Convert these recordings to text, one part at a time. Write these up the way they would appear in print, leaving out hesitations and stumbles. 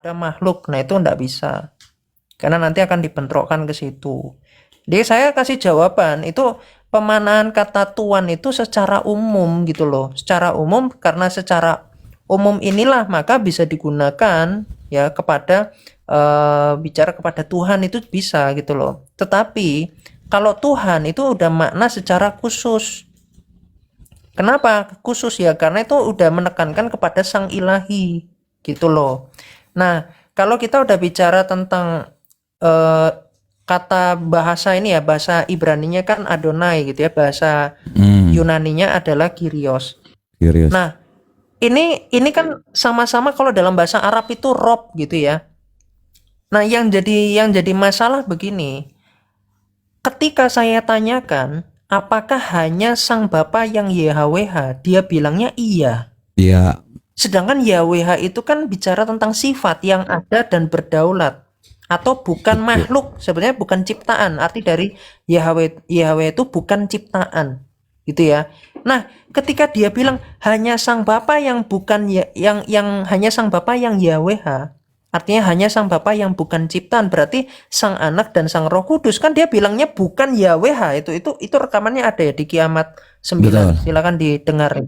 ada makhluk. Nah, itu enggak bisa. Karena nanti akan dibentrokkan ke situ. Jadi saya kasih jawaban, itu pemanaan kata Tuhan itu secara umum gitu loh. Secara umum, karena secara umum inilah maka bisa digunakan ya kepada bicara kepada Tuhan itu bisa gitu loh. Tetapi kalau Tuhan itu udah makna secara khusus. Kenapa khusus ya? Karena itu udah menekankan kepada Sang Ilahi gitu loh. Nah, kalau kita udah bicara tentang kata bahasa ini ya, bahasa Ibraninya kan Adonai gitu ya, bahasa Yunaninya adalah Kyrios. Curious. Nah, ini kan sama-sama kalau dalam bahasa Arab itu Rob gitu ya. Nah, yang jadi masalah begini. Ketika saya tanyakan, apakah hanya Sang Bapa yang YHWH? Dia bilangnya iya. Iya. Sedangkan YHWH itu kan bicara tentang sifat yang ada dan berdaulat. Atau bukan Betul. makhluk, sebenarnya bukan ciptaan. Arti dari YHWH itu bukan ciptaan. Gitu ya. Nah, ketika dia bilang hanya Sang Bapa yang bukan yang hanya Sang Bapa yang YHWH, artinya hanya Sang Bapa yang bukan ciptaan, berarti Sang Anak dan Sang Roh Kudus kan dia bilangnya bukan YHWH. Itu rekamannya ada ya di Kiamat 9. Betul. Silakan didengar.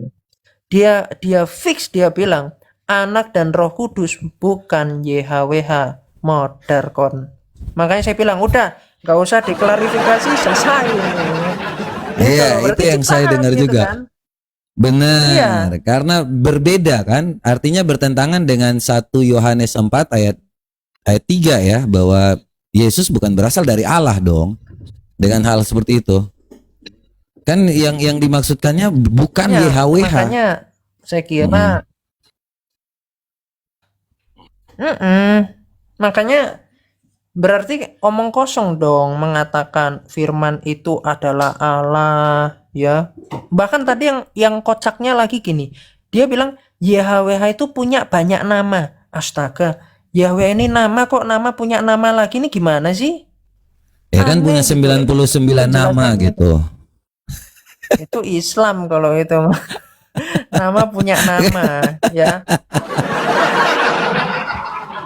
Dia fix, dia bilang Anak dan Roh Kudus bukan YHWH. Modar kon. Makanya saya bilang udah nggak usah diklarifikasi, selesai. Iya, itu Berarti yang saya ciptaan dengar gitu juga. kan. Benar, Iya. karena berbeda kan, artinya bertentangan dengan 1 Yohanes 4 ayat 3 ya, bahwa Yesus bukan berasal dari Allah dong. Dengan hal seperti itu. Kan yang dimaksudkannya bukan Ya, YHWH. makanya saya kira makanya berarti omong kosong dong mengatakan firman itu adalah Allah ya. Bahkan tadi yang kocaknya lagi gini. Dia bilang YHWH itu punya banyak nama. Astaga, Yahweh ini nama kok nama punya nama lagi, ini gimana sih? Ya kan punya Aneh gitu. 99 nama Penjelasannya gitu. itu Islam kalau itu. Nama punya nama ya.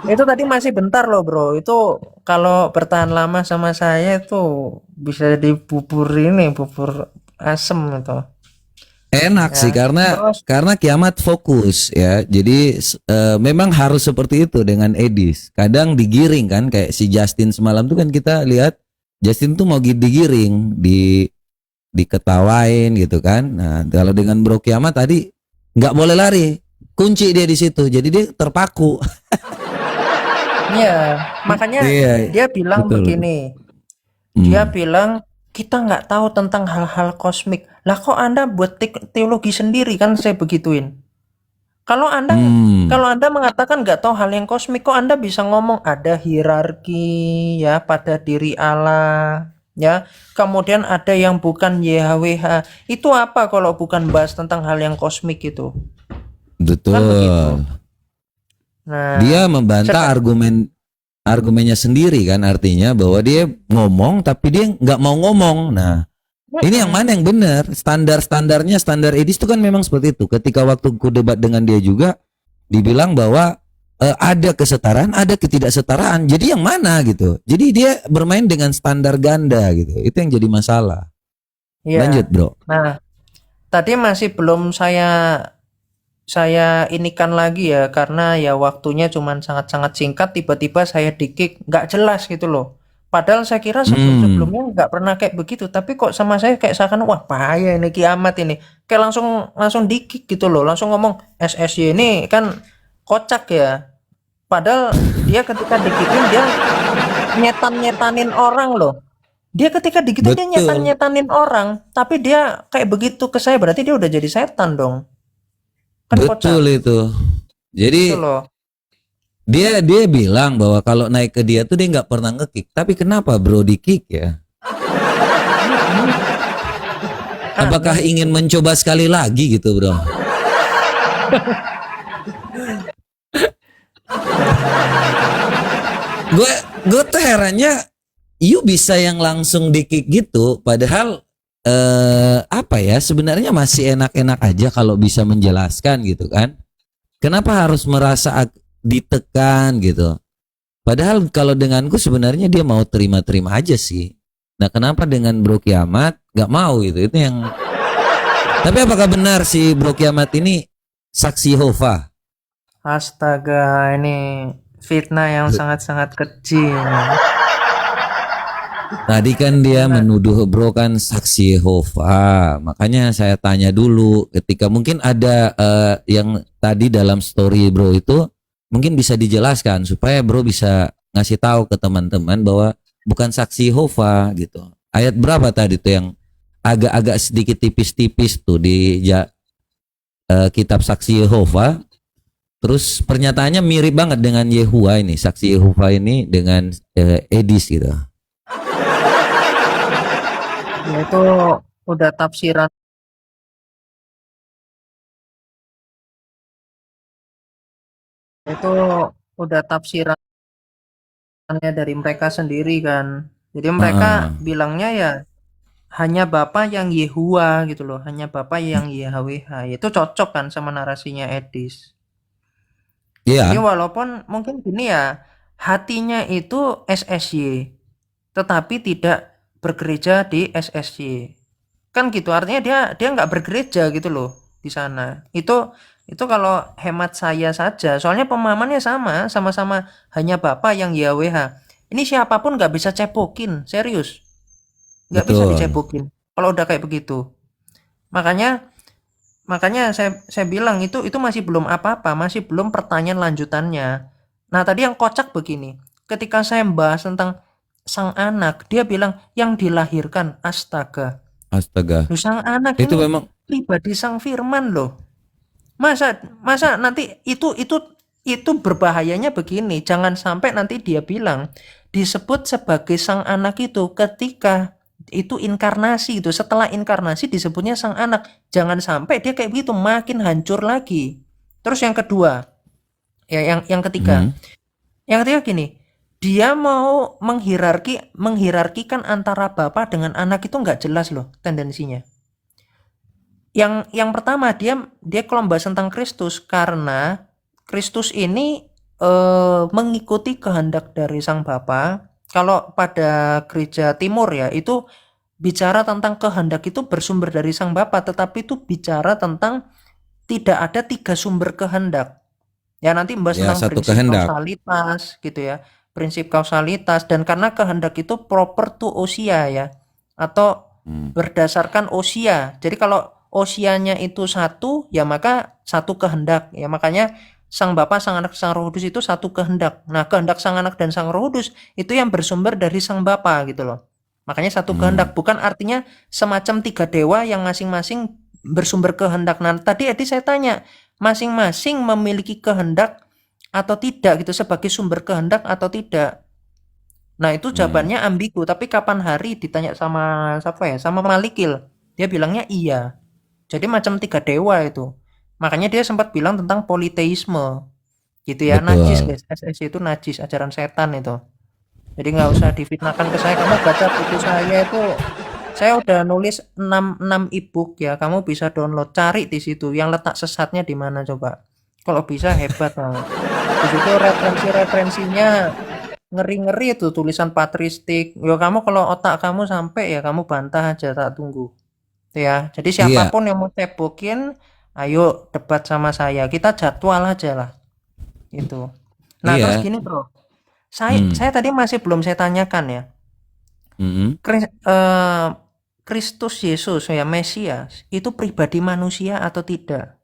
Itu tadi masih bentar loh bro. Itu kalau bertahan lama sama saya itu bisa dibubur ini, bubur asem itu. Enak sih Ya. Terus karena Kiamat fokus ya. Jadi memang harus seperti itu dengan Edis. Kadang digiring kan, kayak si Justin semalam tuh kan kita lihat Justin tuh mau digiring, diketawain gitu kan. Nah, kalau dengan Bro Kiamat tadi nggak boleh lari. Kunci dia di situ. Jadi dia terpaku. ya, makanya Iya, dia bilang betul. begini. Dia bilang kita nggak tahu tentang hal-hal kosmik. Lah kok Anda buat teologi sendiri kan saya begituin. Kalau Anda mengatakan nggak tahu hal yang kosmik, kok Anda bisa ngomong ada hierarki ya pada diri Allah ya. Kemudian ada yang bukan YHWH. Itu apa kalau bukan bahas tentang hal yang kosmik itu? Betul. Kan begitu. Nah, Dia membantah argumennya sendiri kan, artinya bahwa dia ngomong tapi dia nggak mau ngomong. Nah, ini yang mana yang benar? Standar-standarnya, standar Edis itu kan memang seperti itu. Ketika waktu ku debat dengan dia juga dibilang bahwa ada kesetaraan, ada ketidaksetaraan. Jadi yang mana gitu? Jadi dia bermain dengan standar ganda gitu. Itu yang jadi masalah. ya. Lanjut, Bro. Nah, tadi masih belum saya inikan lagi ya, karena ya waktunya cuman sangat-sangat singkat, tiba-tiba saya di-kick nggak jelas gitu loh. Padahal saya kira sebelum-sebelumnya nggak pernah kayak begitu, tapi kok sama saya kayak seakan wah bahaya ini kiamat ini. Kayak langsung di-kick gitu loh, langsung ngomong SSY ini kan kocak ya. Padahal dia ketika digituin dia nyetan-nyetanin orang loh. Dia ketika digituin dia Betul. nyetan-nyetanin orang, tapi dia kayak begitu ke saya berarti dia udah jadi setan dong. Kan Betul kocak. itu. Jadi Gitu loh. dia bilang bahwa kalau naik ke dia tuh dia nggak pernah nge-kick. Tapi kenapa Bro di-kick ya? Apakah ingin mencoba sekali lagi gitu, Bro? Gue tuh herannya you bisa yang langsung di-kick gitu, padahal apa ya, sebenarnya masih enak-enak aja kalau bisa menjelaskan gitu kan. Kenapa harus merasa ditekan gitu. Padahal kalau denganku sebenarnya dia mau terima-terima aja sih. Nah, kenapa dengan Bro Kiamat nggak mau gitu? Itu yang. Tapi apakah benar si Bro Kiamat ini saksi Yehova? Astaga, ini fitnah yang sangat-sangat kecil. Tadi kan dia menuduh Bro kan saksi Yehova. Makanya saya tanya dulu ketika mungkin ada yang tadi dalam story Bro itu mungkin bisa dijelaskan supaya Bro bisa ngasih tahu ke teman-teman bahwa bukan saksi Yehova gitu. Ayat berapa tadi tuh yang agak-agak sedikit tipis-tipis tuh di kitab saksi Yehova. Terus pernyataannya mirip banget dengan Yehua ini, saksi Yehova ini dengan Edis gitu. Itu udah tafsiran. Itu udah tafsirannya dari mereka sendiri kan. Jadi mereka Heeh. bilangnya ya hanya Bapa yang Yehua gitu loh, hanya Bapa yang YHWH. Itu cocok kan sama narasinya Edis. Jadi Iya, walaupun mungkin gini ya, hatinya itu SSY, tetapi tidak bergereja di SSY. Kan gitu, artinya dia nggak bergereja gitu loh di sana. Itu kalau hemat saya saja, soalnya pemahamannya sama-sama hanya Bapa yang YHWH. Ini siapapun nggak bisa cepokin, serius. Nggak bisa betul. dicebokin kalau udah kayak begitu. Makanya makanya saya bilang itu masih belum apa-apa, masih belum pertanyaan lanjutannya. Nah, tadi yang kocak begini. Ketika saya membahas tentang sang anak, dia bilang yang dilahirkan, astaga. Astaga. Loh, sang anak Itu ini memang pribadi sang firman loh. Masa masa nanti itu berbahayanya begini, jangan sampai nanti dia bilang disebut sebagai sang anak itu ketika itu inkarnasi itu, setelah inkarnasi disebutnya sang anak. Jangan sampai dia kayak begitu, makin hancur lagi. Terus yang kedua, ya yang ketiga. mhm. Yang ketiga gini, dia mau menghierarkikan antara bapak dengan anak itu nggak jelas loh tendensinya. Yang pertama dia kalau membahas tentang Kristus karena Kristus ini mengikuti kehendak dari Sang Bapa. Kalau pada gereja timur ya itu bicara tentang kehendak itu bersumber dari Sang Bapa, tetapi itu bicara tentang tidak ada tiga sumber kehendak. Ya nanti membahas Ya tentang satu prinsip kehendak. kausalitas gitu ya. Prinsip kausalitas dan karena kehendak itu proper to usia ya atau Hmm. berdasarkan usia. Jadi kalau usianya itu satu ya maka satu kehendak ya makanya Sang Bapa, Sang Anak, Sang Roh Kudus itu satu kehendak. Nah, kehendak Sang Anak dan Sang Roh Kudus itu yang bersumber dari Sang Bapa gitu loh. Makanya satu Hmm. kehendak bukan artinya semacam tiga dewa yang masing-masing bersumber kehendak. Nah, tadi saya tanya, masing-masing memiliki kehendak atau tidak gitu sebagai sumber kehendak atau tidak. Nah, itu Hmm. jawabannya ambigu, tapi kapan hari ditanya sama siapa ya? Sama Malikil. Dia bilangnya iya. Jadi macam tiga dewa itu. Makanya dia sempat bilang tentang politeisme. Gitu ya, najis Betul. guys. SS itu najis, ajaran setan itu. Jadi nggak usah difitnahkan ke saya. Kamu baca buku saya itu, saya udah nulis 6 ebook ya. Kamu bisa download, cari di situ. Yang letak sesatnya di mana coba. Kalau bisa hebat banget. Di situ referensi-referensinya ngeri-ngeri itu tulisan patristik. Ya kamu kalau otak kamu sampai ya kamu bantah aja tak tunggu. Itu ya. Jadi Iya, siapapun yang mau cebokin, ayo debat sama saya. Kita jadwal aja lah. Itu. Nah, terus iya. gini, Bro. Hmm. Saya tadi masih belum saya tanyakan ya. Mhm. Kristus Yesus ya Mesias itu pribadi manusia atau tidak?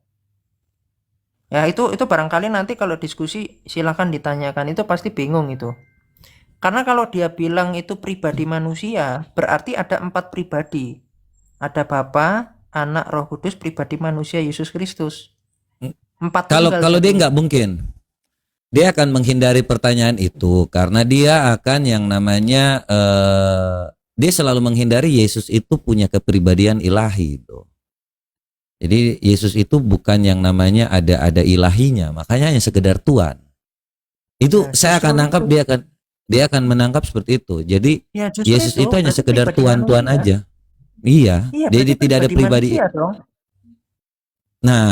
Ya itu barangkali nanti kalau diskusi silakan ditanyakan itu pasti bingung itu. Karena kalau dia bilang itu pribadi manusia, berarti ada 4 pribadi. Ada Bapa, Anak, Roh Kudus, pribadi manusia Yesus Kristus. 4 Kalau tunggal kalau dia jadinya. nggak mungkin, dia akan menghindari pertanyaan itu karena dia akan yang namanya dia selalu menghindari Yesus itu punya kepribadian ilahi itu. Jadi Yesus itu bukan yang namanya ada ilahinya, makanya hanya sekedar Tuhan. Itu Nah, saya justru akan nangkap itu. dia akan menangkap seperti itu. Jadi Ya justru Yesus itu itu hanya berarti sekedar pribadi Tuhan-Tuhan manusia. aja. Iya, Iya, jadi berarti tidak ada pribadi pribadi. manusia dong. Nah,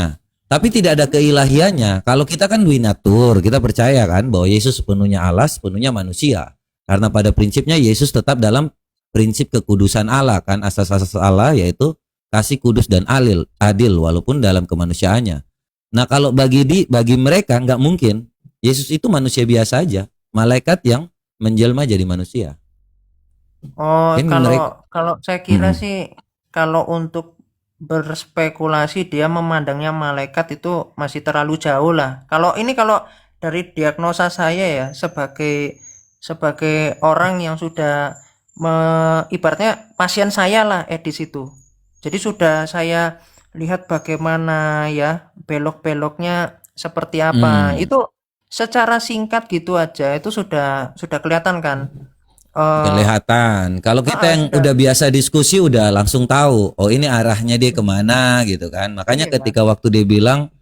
Tapi tidak ada keilahiannya. Kalau kita kan duinatur, kita percaya kan bahwa Yesus sepenuhnya Allah, sepenuhnya manusia. Karena pada prinsipnya Yesus tetap dalam prinsip kekudusan Allah kan, asas-asas Allah yaitu kasih, kudus dan adil walaupun dalam kemanusiaannya. Nah, kalau bagi mereka nggak mungkin. Yesus itu manusia biasa aja, malaikat yang menjelma jadi manusia. Oh, Kan mereka kalau saya kira sih kalau untuk berspekulasi dia memandangnya malaikat itu masih terlalu jauh lah. Kalau dari diagnosa saya ya sebagai orang yang sudah ibaratnya pasien saya lah di situ. Jadi sudah saya lihat bagaimana ya belok-beloknya seperti apa. Itu secara singkat gitu aja itu sudah kelihatan kan. kelihatan. Kalau kita yang Sudah. udah biasa diskusi udah langsung tahu, oh ini arahnya dia kemana gitu kan. Makanya Iya, ketika waktu dia bilang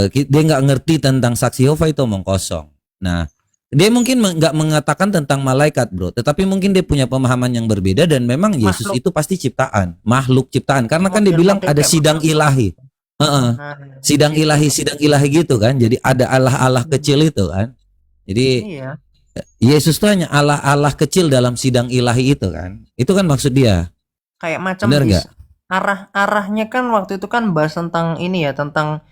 dia nggak ngerti tentang saksi Yehova itu omong kosong. Nah, dia mungkin nggak mengatakan tentang malaikat, bro, tetapi mungkin dia punya pemahaman yang berbeda dan memang Yesus makhluk itu pasti ciptaan, makhluk ciptaan. Karena kan dia bilang model-model ada kayak sidang makhluk. ilahi. Heeh. Nah, Sidang gitu. ilahi gitu kan. Jadi ada Allah-Allah kecil itu kan. Jadi Iya, Yesus tuh hanya Allah-Allah kecil dalam sidang ilahi itu kan. Itu kan maksud dia. kayak macam Benar nggak? arahnya kan waktu itu kan bahas tentang ini ya, tentang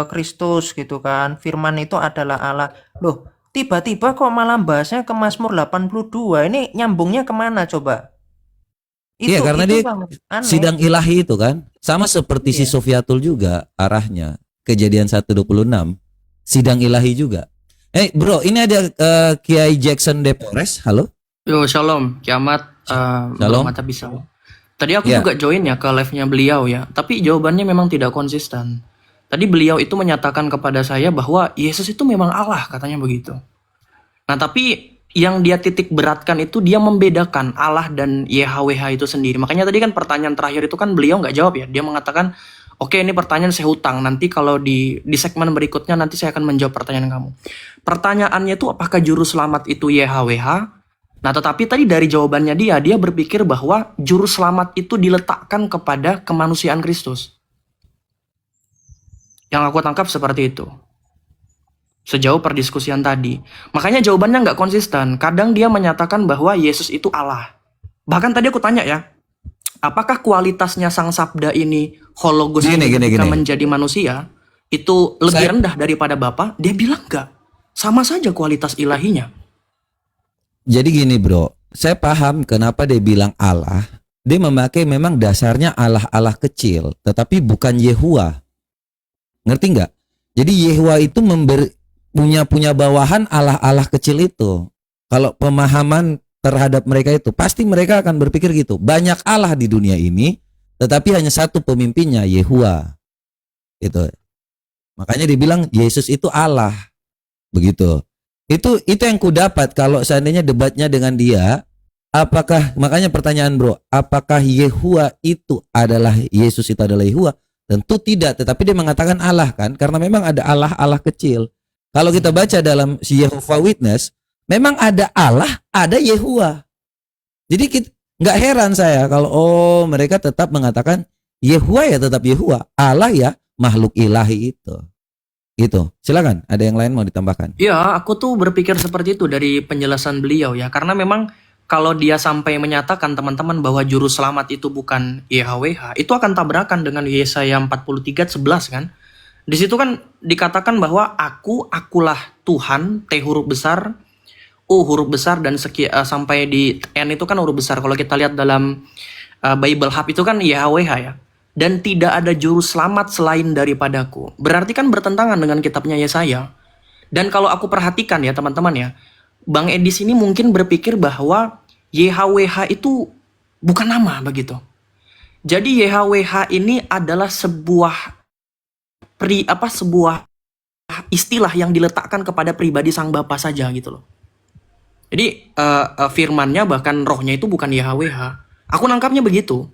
Kristus gitu kan. Firman itu adalah Allah. Loh, tiba-tiba kok malah bahasnya ke Mazmur 82. Ini nyambungnya kemana coba? Iya, karena Itu dia yang aneh. sidang ilahi itu kan. Sama seperti si Iya. Sofiatul juga arahnya. Kejadian 1:26. Sidang ilahi juga. Bro, ini ada Kiai Jackson Depores. Halo? Yo, shalom, kiamat, Shalom. mata pisau. Tadi aku Ya. juga join ya ke live-nya beliau ya, tapi jawabannya memang tidak konsisten. Tadi beliau itu menyatakan kepada saya bahwa Yesus itu memang Allah, katanya begitu. Nah, tapi yang dia titik beratkan itu dia membedakan Allah dan YHWH itu sendiri. Makanya tadi kan pertanyaan terakhir itu kan beliau nggak jawab ya. Dia mengatakan, oke ini pertanyaan saya hutang. Nanti kalau di segmen berikutnya nanti saya akan menjawab pertanyaan kamu. Pertanyaannya itu apakah juru selamat itu YHWH? Nah, tetapi tadi dari jawabannya dia berpikir bahwa juru selamat itu diletakkan kepada kemanusiaan Kristus. Yang aku tangkap seperti itu. Sejauh perdiskusian tadi. Makanya jawabannya nggak konsisten. Kadang dia menyatakan bahwa Yesus itu Allah. Bahkan tadi aku tanya ya, apakah kualitasnya Sang Sabda ini, hologos ini ketika menjadi manusia, itu lebih rendah daripada Bapa? Dia bilang enggak. Sama saja kualitas ilahinya. Jadi gini bro, saya paham kenapa dia bilang Allah. Dia memakai memang dasarnya Allah-Allah kecil, tetapi bukan Yehuwa. Ngerti nggak? Jadi Yehuwa itu punya bawahan Allah-Allah kecil itu. Kalau pemahaman terhadap mereka itu, pasti mereka akan berpikir gitu. Banyak Allah di dunia ini, tetapi hanya satu pemimpinnya, Yehuwa. Itu. Makanya dibilang Yesus itu Allah. Begitu. Itu yang ku dapat kalau seandainya debatnya dengan dia, makanya pertanyaan bro, apakah Yehuwa itu adalah Yesus itu adalah Yehuwa? Tentu tidak, tetapi dia mengatakan Allah kan, karena memang ada Allah kecil. Kalau kita baca dalam Jehovah Witness, memang ada Allah, ada Yehuwa. Jadi nggak heran saya kalau mereka tetap mengatakan Yehuwa ya tetap Yehuwa, Allah ya makhluk ilahi itu. Itu, silakan. Ada yang lain mau ditambahkan? Ya, aku tuh berpikir seperti itu dari penjelasan beliau ya. Karena memang kalau dia sampai menyatakan teman-teman bahwa juru selamat itu bukan YHWH, itu akan tabrakan dengan Yesaya 43:11 kan. Di situ kan dikatakan bahwa akulah Tuhan, T huruf besar, U huruf besar, dan sampai di N itu kan huruf besar. Kalau kita lihat dalam Bible Hub itu kan YHWH ya. Dan tidak ada juru selamat selain daripadaku. Berarti kan bertentangan dengan kitabnya Yesaya. Dan kalau aku perhatikan ya teman-teman ya, Bang Edi sini mungkin berpikir bahwa YHWH itu bukan nama begitu. Jadi YHWH ini adalah sebuah istilah yang diletakkan kepada pribadi Sang Bapa saja gitu loh. Jadi firmannya bahkan rohnya itu bukan YHWH. Aku nangkapnya begitu.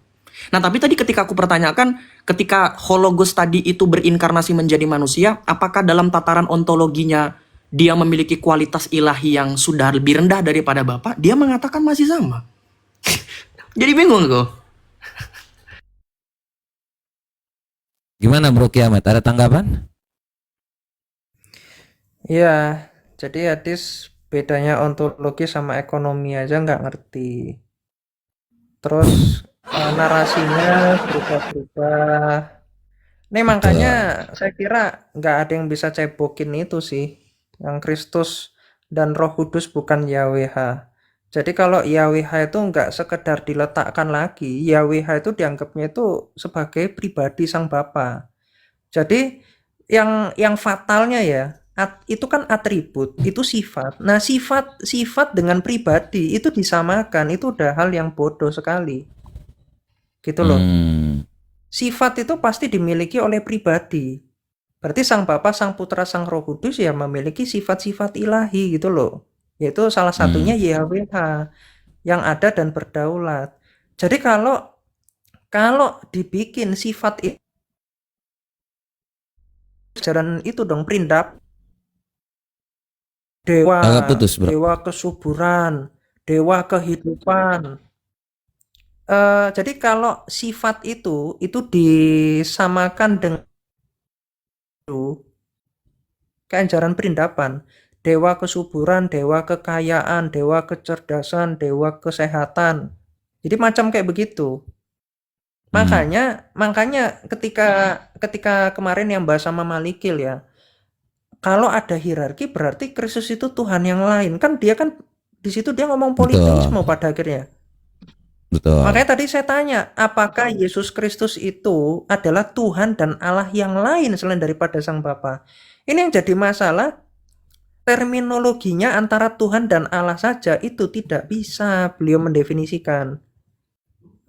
Nah, tapi tadi ketika aku pertanyakan, ketika hologos tadi itu berinkarnasi menjadi manusia, apakah dalam tataran ontologinya dia memiliki kualitas ilahi yang sudah lebih rendah daripada Bapa? Dia mengatakan masih sama. Jadi bingung kok. Gimana Bro Kiamat? Ada tanggapan? Iya, jadi hadis bedanya ontologi sama ekonomi aja nggak ngerti. Terus narasinya berubah-berubah. Ini makanya saya kira nggak ada yang bisa cebokin itu sih. Yang Kristus dan Roh Kudus bukan YHWH. Jadi kalau YHWH itu nggak sekedar diletakkan lagi, YHWH itu dianggapnya itu sebagai pribadi Sang Bapa. Jadi yang fatalnya ya, itu kan atribut, itu sifat. Nah, sifat dengan pribadi itu disamakan, itu udah hal yang bodoh sekali. Gitu loh. Sifat itu pasti dimiliki oleh pribadi. Berarti Sang Bapa, Sang Putra, Sang Roh Kudus ya memiliki sifat-sifat ilahi gitu loh. Yaitu salah satunya YHWH yang ada dan berdaulat. Jadi kalau dibikin sifat itu ajaran itu dong perindap dewa, Agak putus, Bro. dewa kesuburan, dewa kehidupan. Jadi kalau sifat itu disamakan dengan keajaran perindapan, dewa kesuburan, dewa kekayaan, dewa kecerdasan, dewa kesehatan. Jadi macam kayak begitu. Makanya ketika kemarin yang bahas sama Malikil ya, kalau ada hierarki berarti Kristus itu Tuhan yang lain. Kan dia kan di situ dia ngomong politeisme pada akhirnya. Betul. Makanya tadi saya tanya, apakah Yesus Kristus itu adalah Tuhan dan Allah yang lain selain daripada Sang Bapa? Ini yang jadi masalah, terminologinya antara Tuhan dan Allah saja itu tidak bisa beliau mendefinisikan.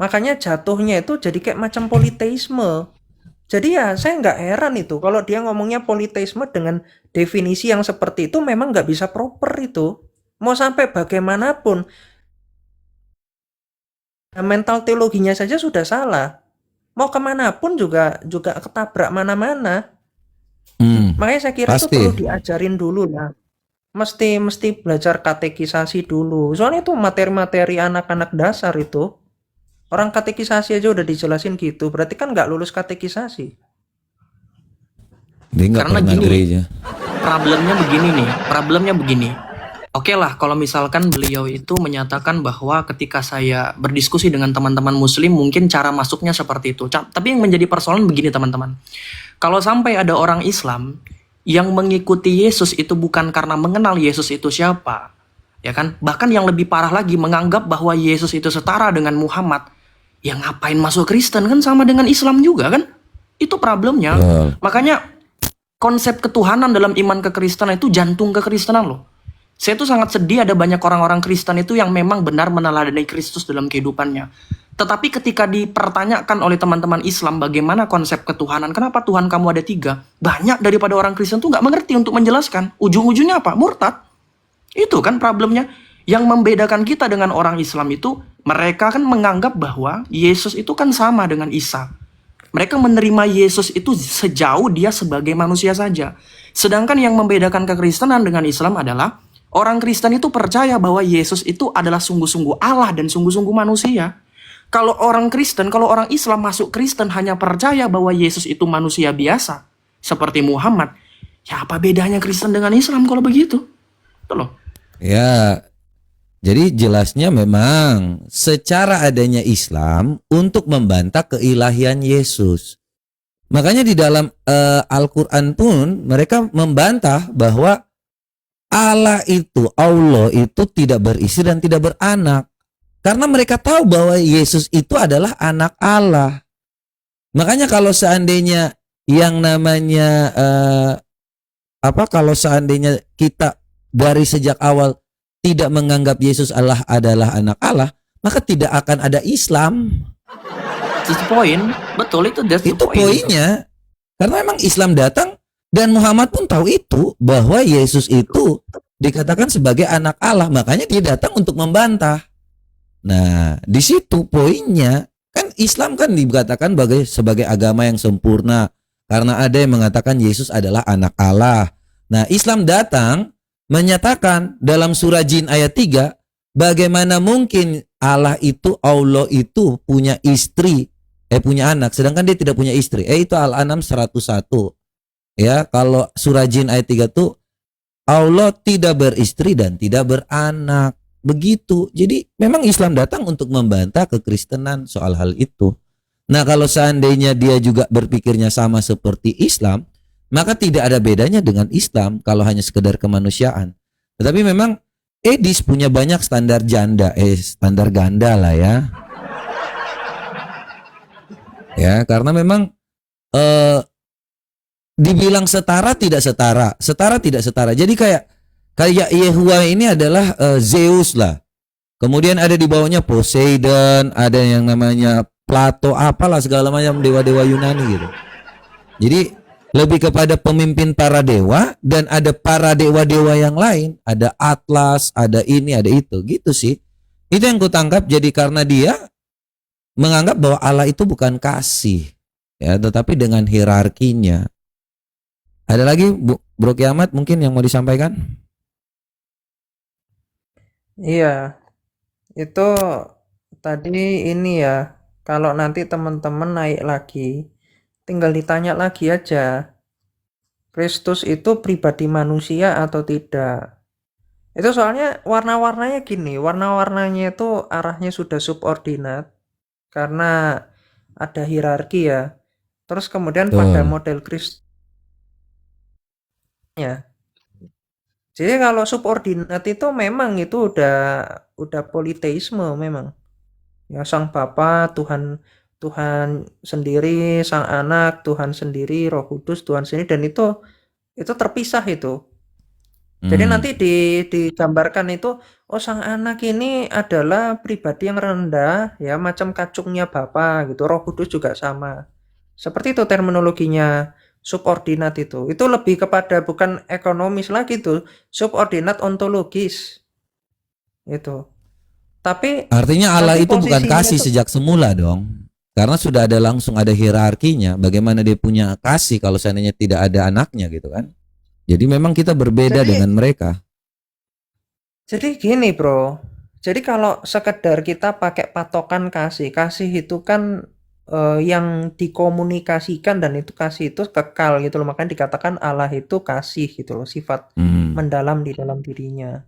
Makanya jatuhnya itu jadi kayak macam politeisme. Jadi ya saya nggak heran itu kalau dia ngomongnya politeisme dengan definisi yang seperti itu memang nggak bisa proper itu. Mau sampai bagaimanapun, mental teologinya saja sudah salah. Mau kemanapun juga ketabrak mana-mana. Makanya saya kira itu perlu diajarin dulu lah. Mesti belajar katekisasi dulu. Soalnya itu materi-materi anak-anak dasar itu. Orang katekisasi aja udah dijelasin gitu. Berarti kan nggak lulus katekisasi. Dia nggak Karena pernah gini, gereja. problemnya begini. Oke lah, kalau misalkan beliau itu menyatakan bahwa ketika saya berdiskusi dengan teman-teman muslim, mungkin cara masuknya seperti itu. Tapi yang menjadi persoalan begini teman-teman. Kalau sampai ada orang Islam yang mengikuti Yesus itu bukan karena mengenal Yesus itu siapa, ya kan? Bahkan yang lebih parah lagi, menganggap bahwa Yesus itu setara dengan Muhammad. Ya ngapain masuk Kristen, kan sama dengan Islam juga kan? Itu problemnya. Makanya konsep ketuhanan dalam iman kekristenan itu jantung kekristenan loh. Saya tuh sangat sedih ada banyak orang-orang Kristen itu yang memang benar meneladani Kristus dalam kehidupannya. Tetapi ketika dipertanyakan oleh teman-teman Islam bagaimana konsep ketuhanan, kenapa Tuhan kamu ada 3? Banyak daripada orang Kristen tuh nggak mengerti untuk menjelaskan. Ujung-ujungnya apa? Murtad. Itu kan problemnya. Yang membedakan kita dengan orang Islam itu, mereka kan menganggap bahwa Yesus itu kan sama dengan Isa. Mereka menerima Yesus itu sejauh dia sebagai manusia saja. Sedangkan yang membedakan kekristenan dengan Islam adalah orang Kristen itu percaya bahwa Yesus itu adalah sungguh-sungguh Allah dan sungguh-sungguh manusia. Kalau orang Kristen, kalau orang Islam masuk Kristen hanya percaya bahwa Yesus itu manusia biasa, seperti Muhammad, ya apa bedanya Kristen dengan Islam kalau begitu? Itu loh. Ya, jadi jelasnya memang secara adanya Islam untuk membantah keilahian Yesus. Makanya di dalam Al-Quran pun mereka membantah bahwa Allah itu tidak beristri dan tidak beranak. Karena mereka tahu bahwa Yesus itu adalah anak Allah. Makanya kalau seandainya yang namanya kalau seandainya kita dari sejak awal tidak menganggap Yesus adalah anak Allah, maka tidak akan ada Islam. That's the point. Betul itu. Itu poinnya. Karena memang Islam datang dan Muhammad pun tahu itu bahwa Yesus itu dikatakan sebagai anak Allah, makanya dia datang untuk membantah. Nah, di situ poinnya. Kan Islam kan dikatakan sebagai agama yang sempurna karena ada yang mengatakan Yesus adalah anak Allah. Nah, Islam datang menyatakan dalam surah Jin ayat 3, bagaimana mungkin Allah itu punya istri, punya anak, sedangkan dia tidak punya istri. Itu Al-An'am 101. Ya, kalau surah Jin ayat 3 tuh Allah tidak beristri dan tidak beranak. Begitu. Jadi memang Islam datang untuk membantah kekristenan soal hal itu. Nah, kalau seandainya dia juga berpikirnya sama seperti Islam, maka tidak ada bedanya dengan Islam kalau hanya sekedar kemanusiaan. Tetapi memang Edis punya banyak standar standar ganda lah ya. Ya, karena memang dibilang setara tidak setara, setara tidak setara. Jadi kayak Yehuwa ini adalah Zeus lah. Kemudian ada di bawahnya Poseidon, ada yang namanya Plato, apalah segala macam dewa-dewa Yunani gitu. Jadi lebih kepada pemimpin para dewa dan ada para dewa-dewa yang lain, ada Atlas, ada ini, ada itu, gitu sih. Itu yang kutangkap. Jadi karena dia menganggap bahwa Allah itu bukan kasih, ya, tetapi dengan hierarkinya. Ada lagi Bro Kiamat mungkin yang mau disampaikan? Iya, itu tadi ini ya, kalau nanti teman-teman naik lagi, tinggal ditanya lagi aja, Kristus itu pribadi manusia atau tidak. Itu soalnya warna-warnanya gini, warna-warnanya itu arahnya sudah subordinat, karena ada hierarki ya. Terus kemudian pada Betul. model Kristus, jadi kalau subordinat itu memang itu udah politeisme memang. Ya sang Bapa, Tuhan Tuhan sendiri, sang Anak, Tuhan sendiri, Roh Kudus, Tuhan sendiri, dan itu terpisah itu. Jadi nanti digambarkan itu, oh sang Anak ini adalah pribadi yang rendah ya, macam kacungnya Bapa gitu. Roh Kudus juga sama. Seperti itu terminologinya subordinat itu. Itu lebih kepada bukan ekonomis lagi tuh, subordinat ontologis. Itu. Tapi Artinya Allah nanti itu bukan posisinya kasih itu sejak semula dong. Karena sudah ada langsung ada hierarkinya. Bagaimana dia punya kasih kalau seandainya tidak ada anaknya gitu kan. Jadi memang kita berbeda jadi dengan mereka. jadi gini, Bro. Jadi kalau sekedar kita pakai patokan kasih, kasih itu kan yang dikomunikasikan, dan itu kasih itu kekal gitu loh. Makanya dikatakan Allah itu kasih gitu loh, sifat mendalam di dalam dirinya.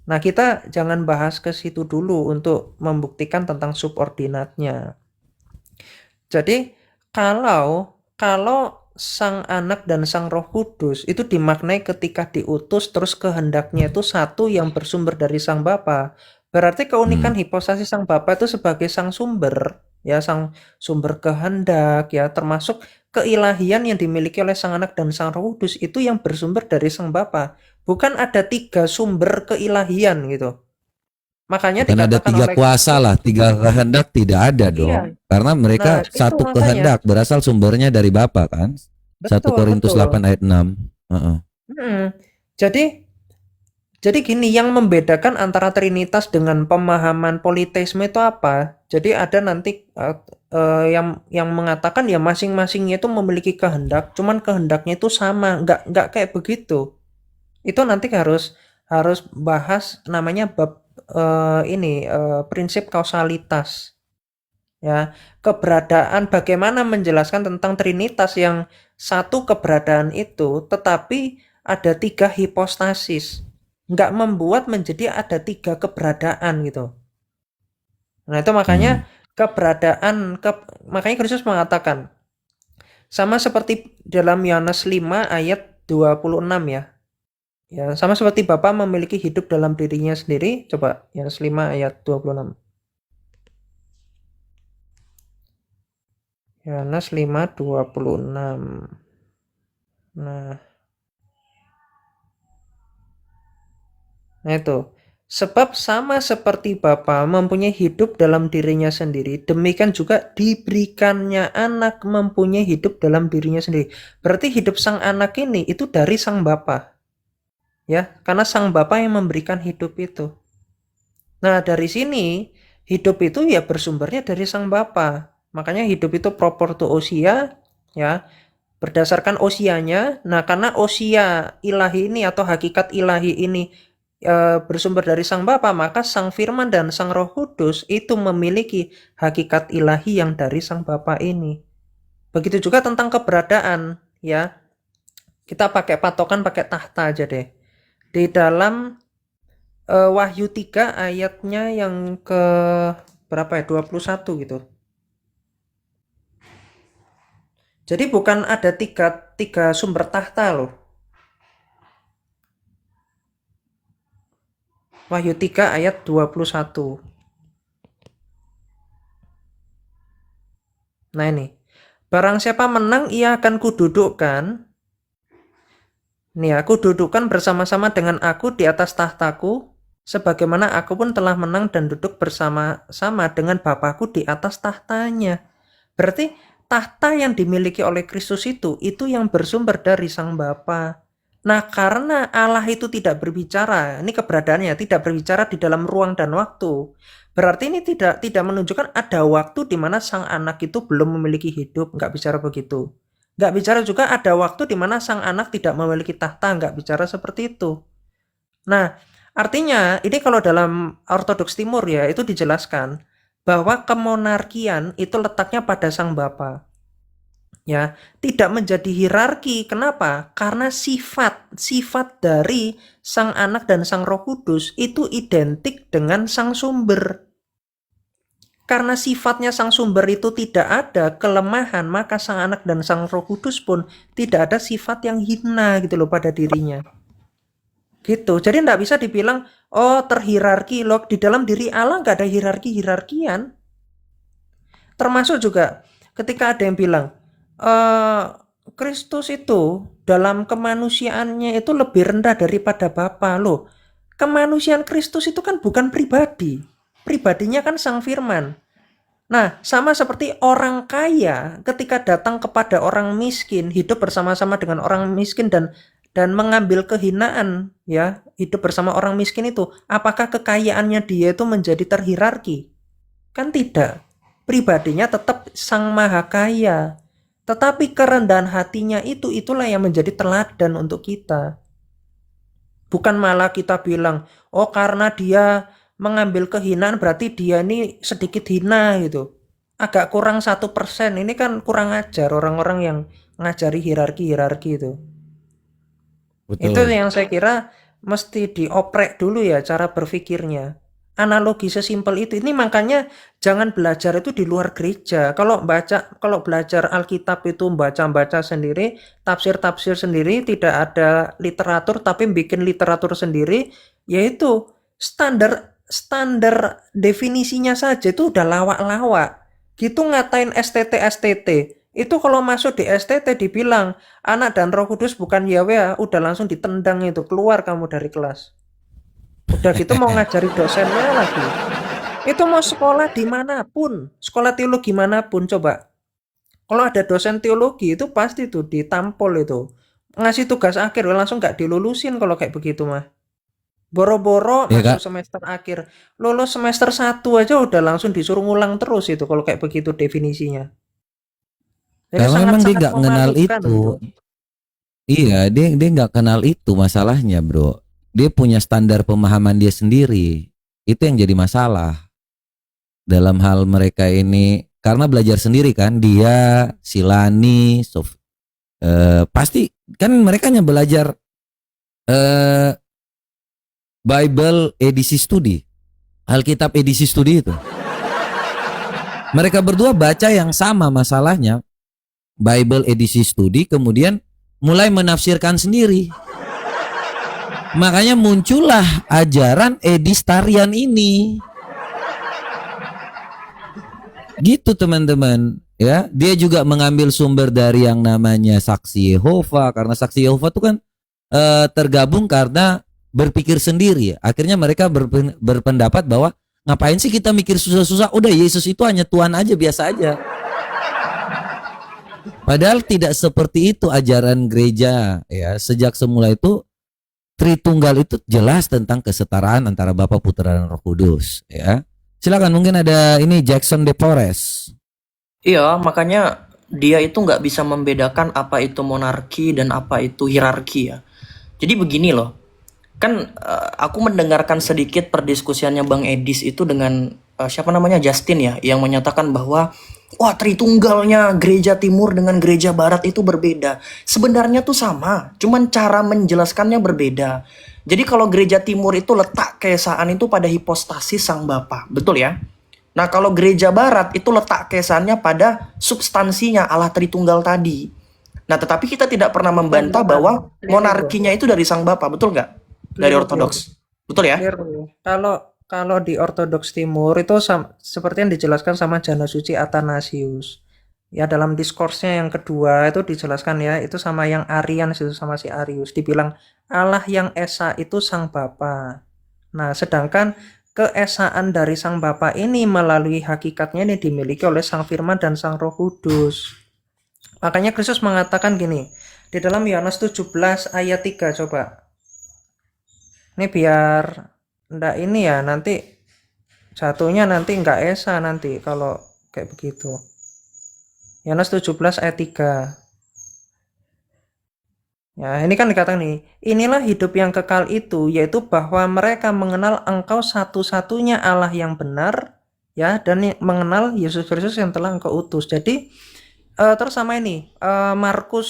Nah, kita jangan bahas ke situ dulu untuk membuktikan tentang subordinatnya. Jadi kalau Sang Anak dan Sang Roh Kudus itu dimaknai ketika diutus, terus kehendaknya itu satu yang bersumber dari Sang Bapa. Berarti keunikan hipostasi Sang Bapa itu sebagai Sang Sumber, ya, Sang Sumber kehendak, ya, termasuk keilahian yang dimiliki oleh Sang Anak dan Sang Roh Kudus itu yang bersumber dari Sang Bapa. Bukan ada 3 sumber keilahian gitu. Makanya Bukan ada dikatakan 3 oleh kuasa lah, 3 kehendak tidak ada iya. dong. Karena Nah, mereka itu satu makanya. kehendak berasal sumbernya dari Bapa kan. 1 Betul, Korintus betul. 8 ayat 6. Jadi gini, yang membedakan antara Trinitas dengan pemahaman politeisme itu apa? Jadi ada nanti yang mengatakan ya masing-masingnya itu memiliki kehendak, cuman kehendaknya itu sama, nggak kayak begitu. Itu nanti harus bahas namanya bab prinsip kausalitas. Ya, keberadaan, bagaimana menjelaskan tentang Trinitas yang satu keberadaan itu, tetapi ada 3 hipostasis. Nggak membuat menjadi ada 3 keberadaan gitu. Nah, itu makanya makanya Kristus mengatakan, sama seperti dalam Yohanes 5 ayat 26 ya. Ya, sama seperti Bapa memiliki hidup dalam dirinya sendiri. Coba Yohanes 5 ayat 26. Yohanes 5:26. Nah itu. Sebab sama seperti Bapa mempunyai hidup dalam dirinya sendiri, demikian juga diberikannya Anak mempunyai hidup dalam dirinya sendiri. Berarti hidup Sang Anak ini itu dari Sang Bapa. Ya, karena Sang Bapa yang memberikan hidup itu. Nah, dari sini hidup itu ya bersumbernya dari Sang Bapa. Makanya hidup itu propor to ousia, ya, berdasarkan osianya. Nah, karena osia ilahi ini atau hakikat ilahi ini bersumber dari Sang Bapa, maka Sang Firman dan Sang Roh Kudus itu memiliki hakikat ilahi yang dari Sang Bapa ini. Begitu juga tentang keberadaan, ya. Kita pakai patokan pakai tahta aja deh. Di dalam Wahyu 3 ayatnya yang ke berapa ya? 21 gitu. Jadi bukan ada tiga sumber tahta loh. Wahyu 3 ayat 21. Nah ini. Barang siapa menang, ia akan kududukkan. Nih, aku dudukkan bersama-sama dengan aku di atas tahtaku, sebagaimana aku pun telah menang dan duduk bersama-sama dengan Bapakku di atas tahtanya. Berarti tahta yang dimiliki oleh Kristus itu yang bersumber dari Sang Bapa. Nah, karena Allah itu tidak berbicara, ini keberadaannya tidak berbicara di dalam ruang dan waktu. Berarti ini tidak menunjukkan ada waktu di mana Sang Anak itu belum memiliki hidup, nggak bicara begitu. Nggak bicara juga ada waktu di mana Sang Anak tidak memiliki tahta, nggak bicara seperti itu. Nah, artinya ini kalau dalam Ortodoks Timur ya, itu dijelaskan bahwa kemonarkian itu letaknya pada Sang Bapa. Ya, tidak menjadi hierarki. Kenapa? Karena sifat dari Sang Anak dan Sang Roh Kudus itu identik dengan Sang Sumber. Karena sifatnya Sang Sumber itu tidak ada kelemahan, maka Sang Anak dan Sang Roh Kudus pun tidak ada sifat yang hina gitu loh pada dirinya. Gitu. Jadi nggak bisa dibilang, oh terhierarki loh. Di dalam diri Allah nggak ada hierarki-hierarkian. Termasuk juga ketika ada yang bilang, Kristus itu dalam kemanusiaannya itu lebih rendah daripada Bapa loh. Kemanusiaan Kristus itu kan bukan pribadi. Pribadinya kan Sang Firman. Nah, sama seperti orang kaya ketika datang kepada orang miskin, hidup bersama-sama dengan orang miskin dan mengambil kehinaan, ya, hidup bersama orang miskin itu, apakah kekayaannya dia itu menjadi terhierarki? Kan tidak. Pribadinya tetap Sang Maha Kaya. Tetapi kerendahan hatinya itulah yang menjadi teladan untuk kita. Bukan malah kita bilang, oh karena dia mengambil kehinaan berarti dia ini sedikit hina gitu. Agak kurang 1%. Ini kan kurang ajar orang-orang yang ngajari hierarki-hierarki itu. Itu Betul. yang saya kira mesti dioprek dulu ya cara berpikirnya. Analogi sesimpel itu. Ini makanya jangan belajar itu di luar gereja. Kalau belajar Alkitab itu baca-baca sendiri, tafsir-tafsir sendiri, tidak ada literatur tapi bikin literatur sendiri, yaitu standar definisinya saja itu udah lawak-lawak. Gitu ngatain STT. Itu kalau masuk di STT dibilang Anak dan Roh Kudus bukan Yahweh, udah langsung ditendang itu, keluar kamu dari kelas. Udah gitu mau ngajari dosennya lagi. Itu mau sekolah dimanapun, sekolah teologi manapun coba. Kalau ada dosen teologi itu pasti tuh ditampol itu. Ngasih tugas akhir langsung nggak dilulusin kalau kayak begitu mah. Boro-boro Ya masuk Kak, semester akhir. Lulus semester 1 aja udah langsung disuruh ngulang terus itu kalau kayak begitu definisinya. Jadi karena memang dia sangat-sangat nggak kenal memalukan itu. itu. Iya, dia nggak kenal itu masalahnya, bro. Dia punya standar pemahaman dia sendiri. Itu yang jadi masalah dalam hal mereka ini. Karena belajar sendiri kan, dia, Silani, pasti kan mereka hanya belajar eh, Bible edisi studi, Alkitab edisi studi itu. Mereka berdua baca yang sama masalahnya, Bible edisi studi, kemudian mulai menafsirkan sendiri. Makanya muncullah ajaran edistarian ini. Gitu teman-teman, ya. Dia juga mengambil sumber dari yang namanya Saksi Yehova, karena Saksi Yehova itu kan tergabung karena berpikir sendiri. Akhirnya mereka berpendapat bahwa ngapain sih kita mikir susah-susah, udah Yesus itu hanya Tuhan aja, biasa aja. Padahal tidak seperti itu ajaran gereja, ya. Sejak semula itu Tritunggal itu jelas tentang kesetaraan antara Bapa, Putra, dan Roh Kudus, ya. Silakan, mungkin ada ini Jackson De Forest. Iya, makanya dia itu nggak bisa membedakan apa itu monarki dan apa itu hierarki ya. Jadi begini loh, Kan aku mendengarkan sedikit perdiskusiannya Bang Edis itu dengan siapa namanya, Justin ya, yang menyatakan bahwa wah, Tritunggalnya gereja timur dengan gereja barat itu berbeda. Sebenarnya tuh sama, cuman cara menjelaskannya berbeda. Jadi kalau gereja timur itu letak keesaan itu pada hipostasis Sang Bapa, betul ya? Nah, kalau gereja barat itu letak keesaannya pada substansinya Allah Tritunggal tadi. Nah, tetapi kita tidak pernah membantah bahwa Keliru, bro. monarkinya itu dari Sang Bapa, betul nggak? Dari Keliru, bro. Ortodoks. Betul ya? Keliru. Kalau di Ortodoks Timur itu seperti yang dijelaskan sama Jana Suci Athanasius. Ya, dalam diskursnya yang kedua itu dijelaskan ya, itu sama yang Arian itu sama si Arius dibilang Allah yang Esa itu Sang Bapa. Nah, sedangkan keesaan dari Sang Bapa ini melalui hakikatnya ini dimiliki oleh Sang Firman dan Sang Roh Kudus. Makanya Kristus mengatakan gini, di dalam Yohanes 17 ayat 3 coba. Ini biar ndak ini ya, nanti jatuhnya nanti nggak Esa nanti kalau kayak begitu. Yohanes 17 ayat 3. Ya, ini kan dikatakan nih, inilah hidup yang kekal itu, yaitu bahwa mereka mengenal Engkau satu-satunya Allah yang benar, ya, dan mengenal Yesus Kristus yang telah Engkau utus. Jadi terus sama ini Markus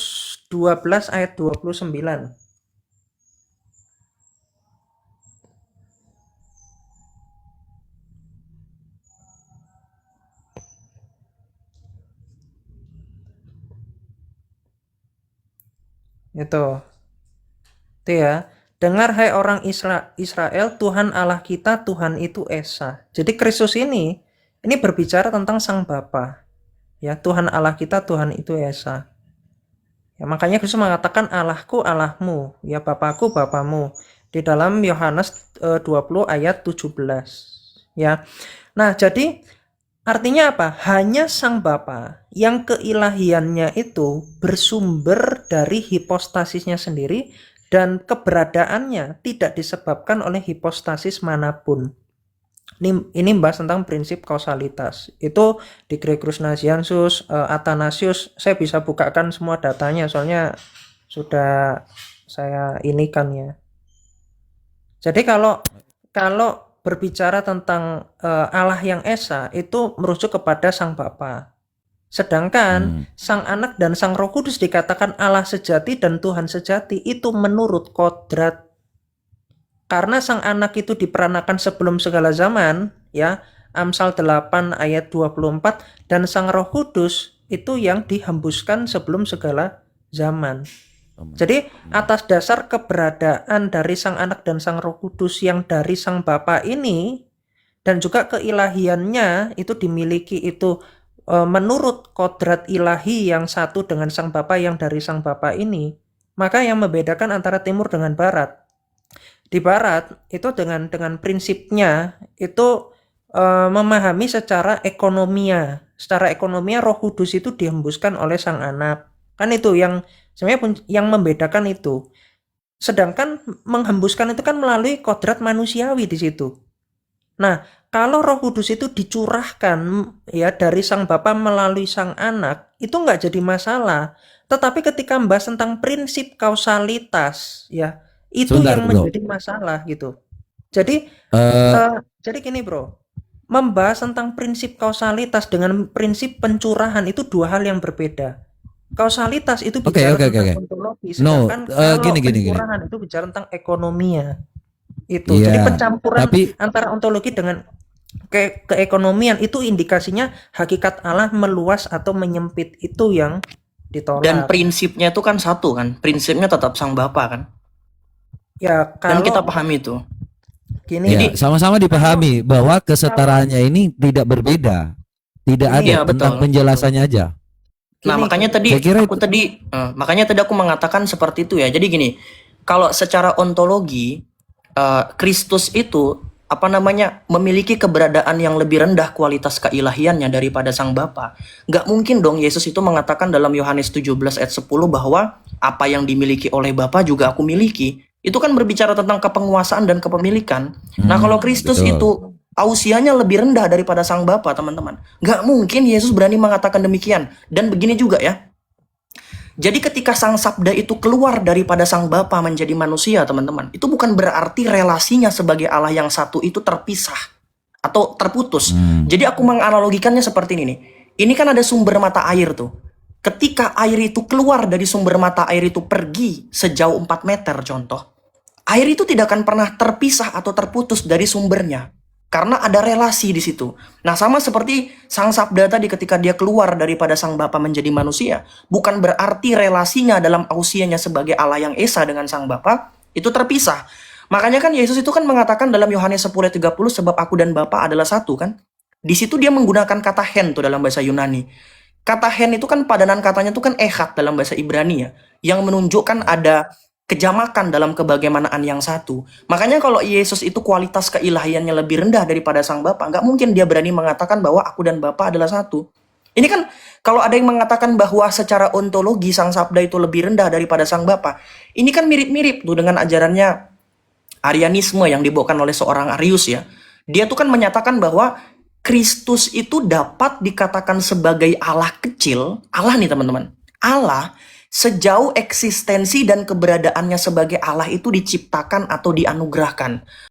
12 ayat 29. Itu ya. Dengar hai orang Israel, Tuhan Allah kita, Tuhan itu Esa. Jadi Kristus ini berbicara tentang Sang Bapa. Ya, Tuhan Allah kita, Tuhan itu Esa. Ya, makanya Kristus mengatakan Allahku Allahmu, ya Bapakku Bapamu di dalam Yohanes 20 ayat 17. Ya. Nah, jadi artinya apa? Hanya Sang Bapa yang keilahiannya itu bersumber dari hipostasisnya sendiri dan keberadaannya tidak disebabkan oleh hipostasis manapun. Ini membahas tentang prinsip kausalitas. Itu di Gregorius Nazianzus, Athanasius, saya bisa bukakan semua datanya soalnya sudah saya inikan ya. Jadi kalau berbicara tentang Allah yang Esa itu merujuk kepada Sang Bapa. Sedangkan Sang Anak dan Sang Roh Kudus dikatakan Allah sejati dan Tuhan sejati itu menurut kodrat. Karena Sang Anak itu diperanakan sebelum segala zaman, ya, Amsal 8 ayat 24, dan Sang Roh Kudus itu yang dihembuskan sebelum segala zaman. Jadi atas dasar keberadaan dari Sang Anak dan Sang Roh Kudus yang dari Sang Bapa ini dan juga keilahiannya itu dimiliki itu menurut kodrat ilahi yang satu dengan Sang Bapa yang dari Sang Bapa ini, maka yang membedakan antara timur dengan barat. Di barat itu dengan prinsipnya itu memahami secara ekonomia. Secara ekonomia Roh Kudus itu dihembuskan oleh Sang Anak. Kan itu yang sebenarnya yang membedakan itu. Sedangkan menghembuskan itu kan melalui kodrat manusiawi di situ. Nah, kalau Roh Kudus itu dicurahkan ya dari Sang Bapa melalui Sang Anak, itu nggak jadi masalah. Tetapi ketika membahas tentang prinsip kausalitas, ya itu Sebentar, yang bro. menjadi masalah gitu. Jadi jadi gini, bro, membahas tentang prinsip kausalitas dengan prinsip pencurahan itu dua hal yang berbeda. Kausalitas itu bicara tentang ontologi, sedangkan kalau gini. pencurahan itu bicara tentang ekonomia. Itu. Iya, Jadi pencampuran tapi antara ontologi dengan keekonomian itu indikasinya hakikat Allah meluas atau menyempit itu yang ditolak. Dan prinsipnya itu kan satu kan, prinsipnya tetap Sang Bapa kan. Ya, Dan kalau kita pahami itu. gini, ya, sama-sama dipahami bahwa kesetaraannya ini tidak berbeda. Tidak ada Iya, tentang betul. penjelasannya aja. Nah, Gini, makanya tadi saya kira makanya tadi aku mengatakan seperti itu ya. Jadi gini, kalau secara ontologi Kristus itu memiliki keberadaan yang lebih rendah kualitas keilahiannya daripada Sang Bapa. Nggak mungkin dong Yesus itu mengatakan dalam Yohanes 17 ayat 10 bahwa apa yang dimiliki oleh Bapa juga aku miliki. Itu kan berbicara tentang kepenguasaan dan kepemilikan. Nah, kalau Kristus betul. itu ausianya lebih rendah daripada Sang Bapa, teman-teman. Nggak mungkin Yesus berani mengatakan demikian. Dan begini juga ya. Jadi ketika Sang Sabda itu keluar daripada Sang Bapa menjadi manusia, teman-teman, itu bukan berarti relasinya sebagai Allah yang satu itu terpisah atau terputus. Jadi aku menganalogikannya seperti ini nih. Ini kan ada sumber mata air tuh. Ketika air itu keluar dari sumber mata air itu pergi sejauh 4 meter contoh, air itu tidak akan pernah terpisah atau terputus dari sumbernya. Karena ada relasi di situ. Nah, sama seperti Sang Sabda tadi ketika dia keluar daripada Sang Bapa menjadi manusia, bukan berarti relasinya dalam ausianya sebagai Allah yang Esa dengan Sang Bapa itu terpisah. Makanya kan Yesus itu kan mengatakan dalam Yohanes 10:30, sebab aku dan Bapa adalah satu kan. Di situ dia menggunakan kata hen tuh dalam bahasa Yunani. Kata hen itu kan padanan katanya tuh kan echad dalam bahasa Ibrani ya, yang menunjukkan ada kejamakan dalam kebagaimanaan yang satu. Makanya kalau Yesus itu kualitas keilahiannya lebih rendah daripada Sang Bapa, nggak mungkin dia berani mengatakan bahwa aku dan Bapa adalah satu. Ini kan kalau ada yang mengatakan bahwa secara ontologi Sang Sabda itu lebih rendah daripada Sang Bapa, ini kan mirip-mirip tuh dengan ajarannya Arianisme yang dibawakan oleh seorang Arius ya. Dia tuh kan menyatakan bahwa Kristus itu dapat dikatakan sebagai Allah kecil, Allah nih teman-teman, Allah sejauh eksistensi dan keberadaannya sebagai Allah itu diciptakan atau dianugerahkan.